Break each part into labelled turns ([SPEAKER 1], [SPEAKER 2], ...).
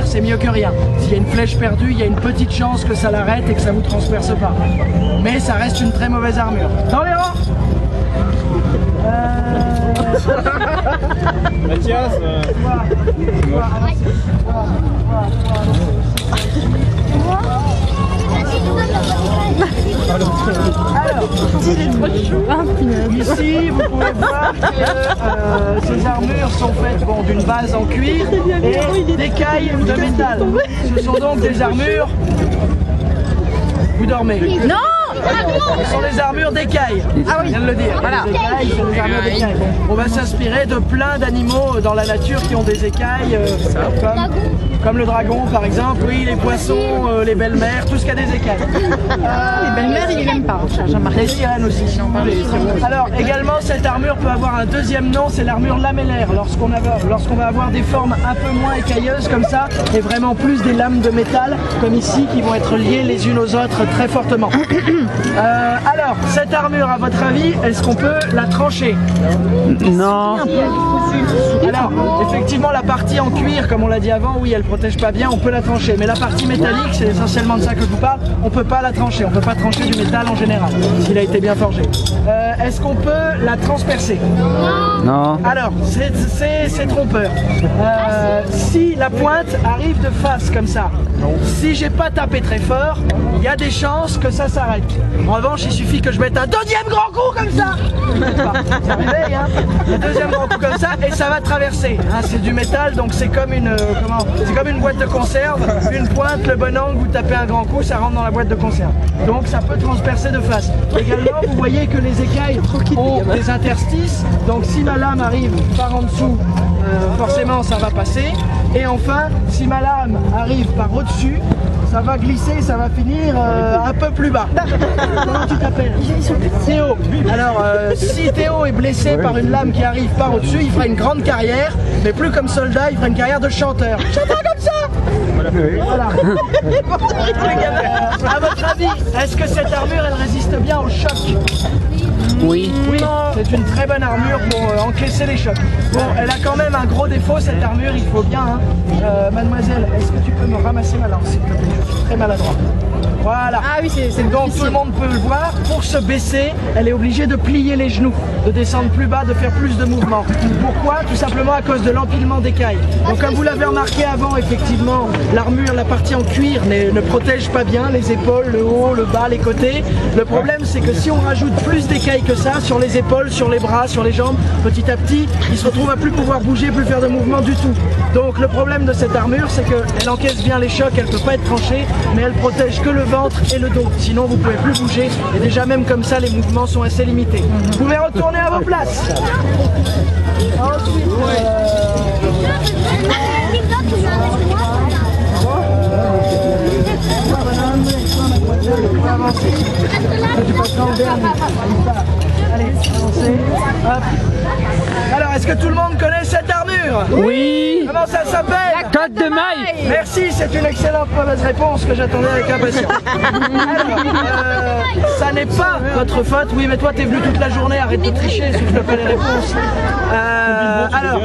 [SPEAKER 1] c'est mieux que rien. S'il y a une flèche perdue, il y a une petite chance que ça l'arrête et que ça vous transperce pas. Mais ça reste une très mauvaise armure. Dans les rangs.
[SPEAKER 2] Mathias
[SPEAKER 1] Alors, ici vous pouvez voir que ces armures sont faites d'une base en cuir et d'écailles de métal. Ce sont donc des armures... Vous dormez?
[SPEAKER 3] Non!
[SPEAKER 1] Ce sont des armures d'écailles. Ah oui, je viens de le dire. Voilà. Les écailles, c'est des armures d'écailles. On va s'inspirer de plein d'animaux dans la nature qui ont des écailles, comme le dragon par exemple, oui, les poissons, les belles-mères, tout ce qui a des écailles.
[SPEAKER 3] Les belles-mères, ils n'aiment pas,
[SPEAKER 1] les sirènes aussi. Alors également, cette armure peut avoir un deuxième nom, c'est l'armure lamellaire. Lorsqu'on va avoir des formes un peu moins écailleuses comme ça, et vraiment plus des lames de métal, comme ici, qui vont être liées les unes aux autres très fortement. Alors, cette armure, à votre avis, est-ce qu'on peut la trancher?
[SPEAKER 4] Non.
[SPEAKER 1] Alors, effectivement, la partie en cuir, comme on l'a dit avant, oui, elle protège pas bien, on peut la trancher. Mais la partie métallique, c'est essentiellement de ça que je vous parle, on peut pas la trancher. On peut pas trancher du métal en général, s'il a été bien forgé. Est-ce qu'on peut la transpercer?
[SPEAKER 4] Non.
[SPEAKER 1] Alors, c'est trompeur. Si la pointe arrive de face comme ça, si j'ai pas tapé très fort, il y a des chances que ça s'arrête. En revanche, il suffit que je mette un deuxième grand coup comme ça. Ça réveille, hein. Un deuxième grand coup comme ça et ça va traverser. Hein, c'est du métal, donc c'est comme une boîte de conserve. Une pointe, le bon angle, vous tapez un grand coup, ça rentre dans la boîte de conserve. Donc ça peut transpercer de face. Également, vous voyez que les écailles ont des interstices. Donc si ma lame arrive par en dessous, forcément ça va passer. Et enfin, si ma lame arrive par au-dessus, ça va glisser, ça va finir un peu plus bas. Comment tu t'appelles? Théo. Alors, si Théo est blessé par une lame qui arrive par au-dessus, il fera une grande carrière, mais plus comme soldat, il fera une carrière de chanteur. Chanteur comme ça. Voilà. À votre avis, est-ce que cette armure, elle résiste bien au choc?
[SPEAKER 4] Oui.
[SPEAKER 1] Oui, c'est une très bonne armure pour encaisser les chocs. Bon, elle a quand même un gros défaut cette armure, il faut bien. Hein. Mademoiselle, est-ce que tu peux me ramasser ma lance s'il te plaît? Je suis très maladroit. Voilà. Ah oui, c'est donc tout le monde peut le voir. Pour se baisser, elle est obligée de plier les genoux, de descendre plus bas, de faire plus de mouvements. Pourquoi? Tout simplement à cause de l'empilement d'écailles. Donc comme vous l'avez remarqué avant, effectivement, l'armure, la partie en cuir ne protège pas bien les épaules, le haut, le bas, les côtés. Le problème, c'est que si on rajoute plus d'écailles que ça sur les épaules, sur les bras, sur les jambes, petit à petit, il se retrouve à plus pouvoir bouger, plus faire de mouvements du tout. Donc le problème de cette armure, c'est qu'elle encaisse bien les chocs, elle peut pas être tranchée, mais elle protège que le ventre et le dos. Sinon, vous pouvez plus bouger. Et déjà, même comme ça, les mouvements sont assez limités. Vous pouvez retourner à vos places. Ensuite, allez, avancez. Hop. Alors, est-ce que tout le monde connaît cette armure?
[SPEAKER 4] Oui.
[SPEAKER 1] Comment ça s'appelle?
[SPEAKER 4] La cotte de maille.
[SPEAKER 1] Merci, c'est une excellente mauvaise réponse que j'attendais avec impatience. Alors, ça n'est pas votre faute. Oui, mais toi, t'es venu toute la journée, arrête de tricher, souffle pas les réponses. Alors,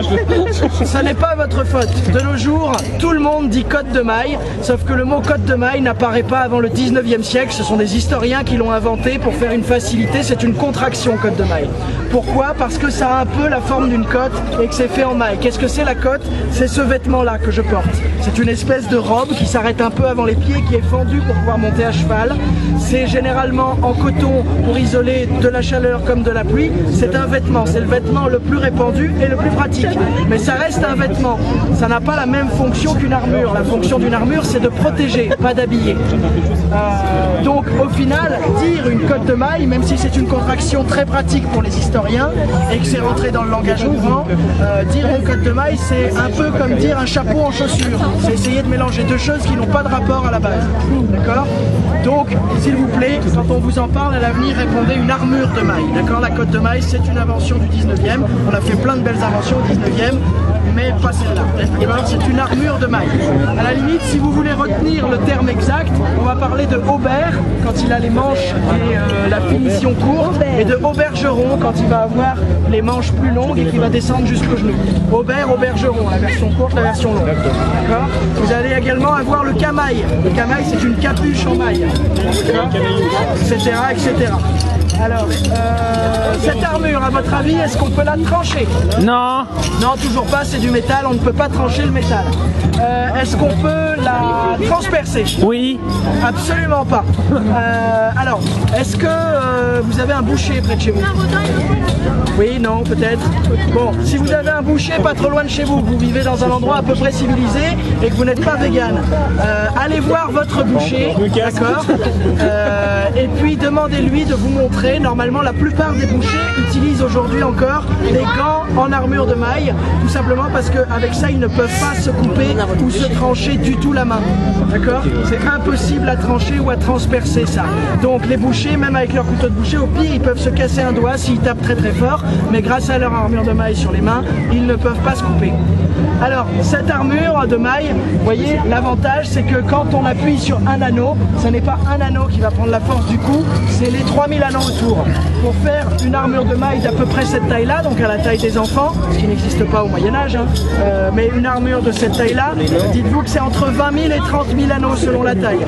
[SPEAKER 1] ça n'est pas votre faute. De nos jours, tout le monde dit cotte de maille, sauf que le mot cotte de maille n'apparaît pas avant le 19e siècle. Ce sont des historiens qui l'ont inventé pour faire une facilité. C'est une contraction, cotte de maille. Pourquoi? Parce que ça a un peu la forme d'une cotte et que c'est fait en maille. Qu'est-ce que c'est la cotte? C'est ce vêtement-là que je porte. C'est une espèce de robe qui s'arrête un peu avant les pieds, qui est fendue pour pouvoir monter à cheval. C'est généralement en coton pour isoler de la chaleur comme de la pluie. C'est un vêtement, c'est le vêtement le plus répandu et le plus pratique. Mais ça reste un vêtement. Ça n'a pas la même fonction qu'une armure. La fonction d'une armure, c'est de protéger, pas d'habiller. Donc au final, dire une cotte de maille, même si c'est une contraction très pratique pour les historiens et que c'est rentré dans le langage courant, dire une cotte de maille, c'est un peu comme dire un chapeau en chaussure. C'est essayer de mélanger deux choses qui n'ont pas de rapport à la base. D'accord? Donc, s'il vous plaît, quand on vous en parle, à l'avenir, répondez une armure de maille. D'accord? La cotte de maille, c'est une invention du 19e. On a fait plein de belles inventions au 19e. mais pas celle-là. D'accord, c'est une armure de maille. À la limite, si vous voulez retenir le terme exact, on va parler de haubert quand il a les manches et la finition courte, et de aubergeron quand il va avoir les manches plus longues et qui va descendre jusqu'au genou. Aubert, aubergeron, la version courte, la version longue. D'accord. Vous allez également avoir le camail. Le camail, c'est une capuche en maille, etc., etc. Alors, cette armure, à votre avis, est-ce qu'on peut la trancher?
[SPEAKER 4] Non.
[SPEAKER 1] Non, toujours pas, c'est du métal, on ne peut pas trancher le métal. Est-ce qu'on peut la transpercer?
[SPEAKER 4] Oui.
[SPEAKER 1] Absolument pas. Alors, est-ce que vous avez un boucher près de chez vous? Oui, non, peut-être. Bon, si vous avez un boucher pas trop loin de chez vous, que vous vivez dans un endroit à peu près civilisé et que vous n'êtes pas vegan, allez voir votre boucher, d'accord, et puis demandez-lui de vous montrer. Normalement, la plupart des bouchers utilisent aujourd'hui encore des gants en armure de maille, tout simplement parce qu'avec ça, ils ne peuvent pas se couper ou se trancher du tout la main. D'accord? C'est impossible à trancher ou à transpercer ça. Donc les bouchers, même avec leur couteau de boucher, au pire, ils peuvent se casser un doigt s'ils tapent très très fort, mais grâce à leur armure de maille sur les mains, ils ne peuvent pas se couper. Alors, cette armure de maille, vous voyez, l'avantage, c'est que quand on appuie sur un anneau, ce n'est pas un anneau qui va prendre la force du coup, c'est les 3000 anneaux autour. Pour faire une armure de maille d'à peu près cette taille-là, donc à la taille des enfants, ce qui n'existe pas au Moyen-Âge, hein, mais une armure de cette taille-là, dites-vous que c'est entre 20 000 et 30 000 anneaux selon la taille.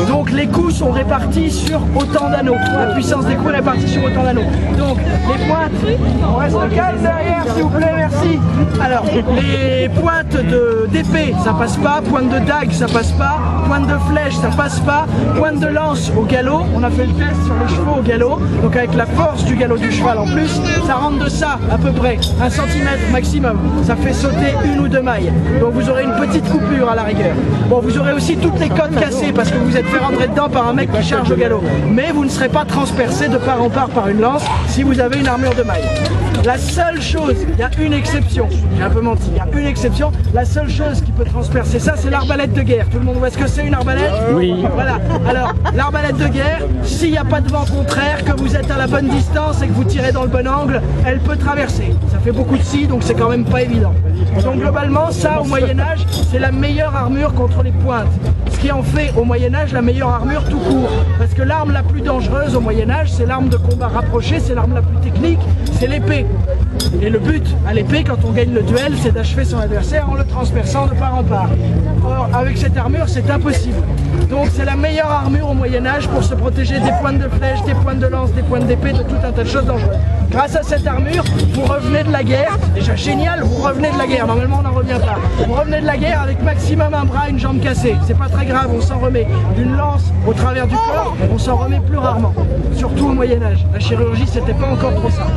[SPEAKER 1] Donc les coups sont répartis sur autant d'anneaux. La puissance des coups est répartie sur autant d'anneaux. Donc les pointes, on reste calme derrière s'il vous plaît, merci. Alors, les pointes d'épée, ça passe pas, pointe de dague, ça passe pas, pointe de flèche, ça passe pas, pointe de lance au galop, on a fait le test sur les chevaux au galop, donc avec la force du galop du cheval en plus, ça rentre de ça à peu près, 1 cm maximum, ça fait sauter 1 ou 2 mailles, donc vous aurez une petite coupure à la rigueur. Bon, vous aurez aussi toutes les côtes cassées parce que vous êtes fait rentrer dedans par un mec qui charge au galop, mais vous ne serez pas transpercé de part en part par une lance si vous avez une armure de maille. La seule chose, il y a une exception, j'ai un peu menti, il y a une exception, la seule chose qui peut transpercer ça, c'est l'arbalète de guerre. Tout le monde voit ce que c'est une arbalète?
[SPEAKER 4] Oui.
[SPEAKER 1] Voilà, alors l'arbalète de guerre, s'il n'y a pas de vent contraire, que vous êtes à la bonne distance et que vous tirez dans le bon angle, elle peut traverser. Ça fait beaucoup de scie, donc c'est quand même pas évident. Donc globalement, ça au Moyen-Âge, c'est la meilleure armure contre les pointes. Ce qui en fait au Moyen-Âge la meilleure armure tout court. Parce que l'arme la plus dangereuse au Moyen-Âge, c'est l'arme de combat rapproché, c'est l'arme la plus technique, c'est l'épée. Et le but à l'épée, quand on gagne le duel, c'est d'achever son adversaire en le transperçant de part en part. Or, avec cette armure, c'est impossible. Donc c'est la meilleure armure au Moyen-Âge pour se protéger des pointes de flèche, des pointes de lance, des pointes d'épée, de tout un tas de choses dangereuses. Grâce à cette armure, vous revenez de la guerre, déjà génial, vous revenez de la guerre, normalement on n'en revient pas. Vous revenez de la guerre avec maximum un bras, une jambe cassée, c'est pas très grave, on s'en remet. D'une lance au travers du corps, on s'en remet plus rarement, surtout au Moyen-Âge. La chirurgie, c'était pas encore trop ça.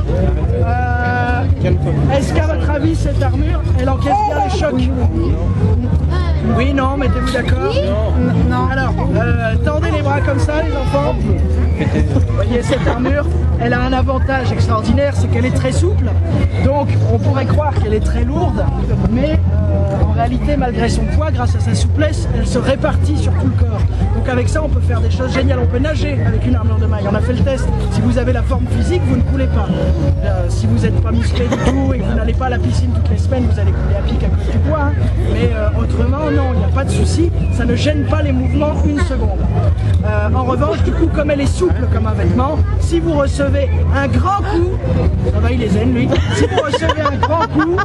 [SPEAKER 1] Est-ce qu'à votre avis, cette armure, elle encaisse bien les chocs? Oui, non, mettez-vous d'accord? Non. Alors, tendez les bras comme ça, les enfants. Vous voyez, cette armure, elle a un avantage extraordinaire, c'est qu'elle est très souple. Donc, on pourrait croire qu'elle est très lourde, mais en réalité, malgré son poids, grâce à sa souplesse, elle se répartit sur tout le corps. Donc avec ça, on peut faire des choses géniales. On peut nager avec une armure de maille. On a fait le test. Si vous avez la forme physique, vous ne coulez pas. Si vous n'êtes pas musclé du tout et que vous n'allez pas à la piscine toutes les semaines, vous allez couler à pic à cause du poids. Hein. Mais autrement, non, il n'y a pas de souci. Ça ne gêne pas les mouvements une seconde. En revanche, du coup, comme elle est souple comme un vêtement, si vous recevez un grand coup, ça va, il est zen lui, si vous recevez un grand coup,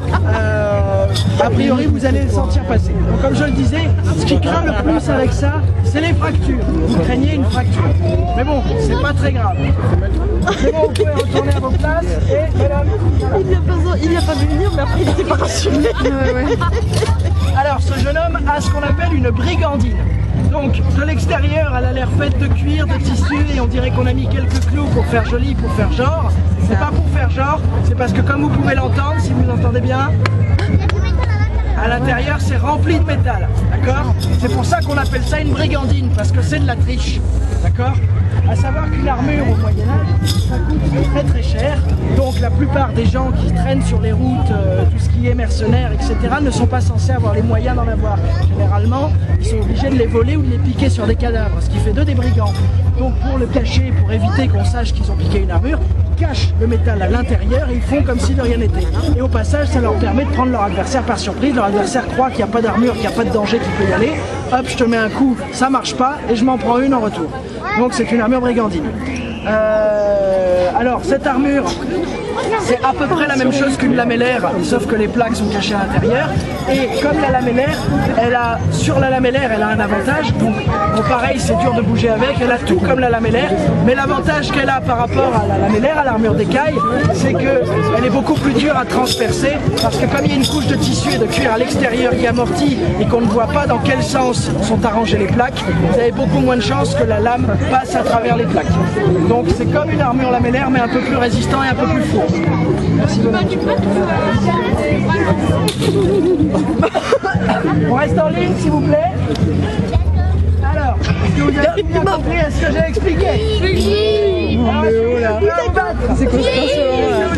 [SPEAKER 1] a priori vous allez le sentir passer. Donc comme je le disais, ce qui craint le plus avec ça, c'est les fractures. Vous craignez une fracture. Mais bon, c'est pas très grave. C'est bon, vous pouvez retourner à vos places et madame.
[SPEAKER 3] Il n'y a pas vu venir, mais après il n'était pas rassuré.
[SPEAKER 1] Alors ce jeune homme a ce qu'on appelle une brigandine. Donc de l'extérieur, elle a l'air faite de cuir, de tissu et on dirait qu'on a mis quelques clous pour faire joli, pour faire genre. C'est pas pour faire genre, c'est parce que comme vous pouvez l'entendre, si vous entendez bien, à l'intérieur c'est rempli de métal, d'accord? C'est pour ça qu'on appelle ça une brigandine, parce que c'est de la triche, d'accord? À savoir qu'une armure au Moyen-Âge, ça coûte très très cher, donc la plupart des gens qui traînent sur les routes, tout ce qui est mercenaires, etc., ne sont pas censés avoir les moyens d'en avoir. Généralement, ils sont obligés de les voler ou de les piquer sur des cadavres, ce qui fait d'eux des brigands. Donc pour le cacher, pour éviter qu'on sache qu'ils ont piqué une armure, cachent le métal à l'intérieur et ils font comme si de rien n'était. Et au passage, ça leur permet de prendre leur adversaire par surprise. Leur adversaire croit qu'il n'y a pas d'armure, qu'il n'y a pas de danger, qu'il peut y aller. Hop, je te mets un coup, ça marche pas et je m'en prends une en retour. Donc c'est une armure brigandine. Alors cette armure, c'est à peu près la même chose qu'une lamellaire, sauf que les plaques sont cachées à l'intérieur. Et comme la lamellaire, sur la lamellaire, elle a un avantage. Bon, pareil, c'est dur de bouger avec. Elle a tout comme la lamellaire. Mais l'avantage qu'elle a par rapport à la lamellaire, à l'armure d'écaille, c'est qu'elle est beaucoup plus dure à transpercer. Parce que comme il y a une couche de tissu et de cuir à l'extérieur qui amortit et qu'on ne voit pas dans quel sens sont arrangées les plaques, vous avez beaucoup moins de chances que la lame passe à travers les plaques. Donc c'est comme une armure lamellaire, mais un peu plus résistant et un peu plus fourbe. Merci beaucoup. On reste en ligne s'il vous plaît. Alors, est-ce que vous avez bien compris à ce que j'ai expliqué?
[SPEAKER 3] Oui.
[SPEAKER 1] C'est quoi ce